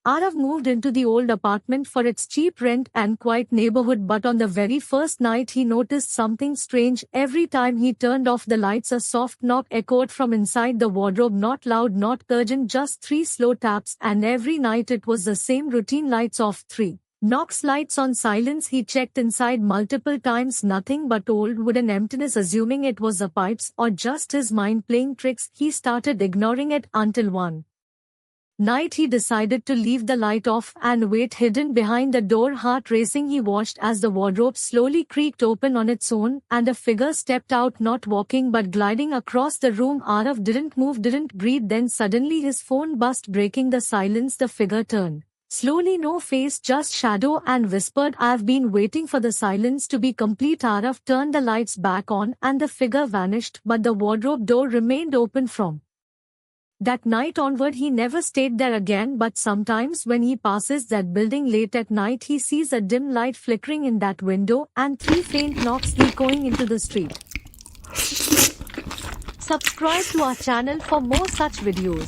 Arav moved into the old apartment for its cheap rent and quiet neighborhood, but on the very first night he noticed something strange. Every time he turned off the lights, a soft knock echoed from inside the wardrobe, not loud, not urgent, just 3 slow taps, and every night it was the same routine: lights off, 3 knocks, lights on, silence. He checked inside multiple times, nothing but old wooden emptiness. Assuming it was the pipes or just his mind playing tricks, he started ignoring it until one night he decided to leave the light off and wait, hidden behind the door, heart racing. He watched as the wardrobe slowly creaked open on its own and a figure stepped out, not walking but gliding across the room. Arav didn't move, didn't breathe. Then suddenly his phone buzzed, breaking the silence. The figure turned slowly, no face, just shadow, and whispered, "I've been waiting for the silence to be complete." Arav turned the lights back on and the figure vanished, but the wardrobe door remained open. From that night onward he never stayed there again, but sometimes when he passes that building late at night he sees a dim light flickering in that window and 3 faint knocks echoing into the street. Subscribe to our channel for more such videos.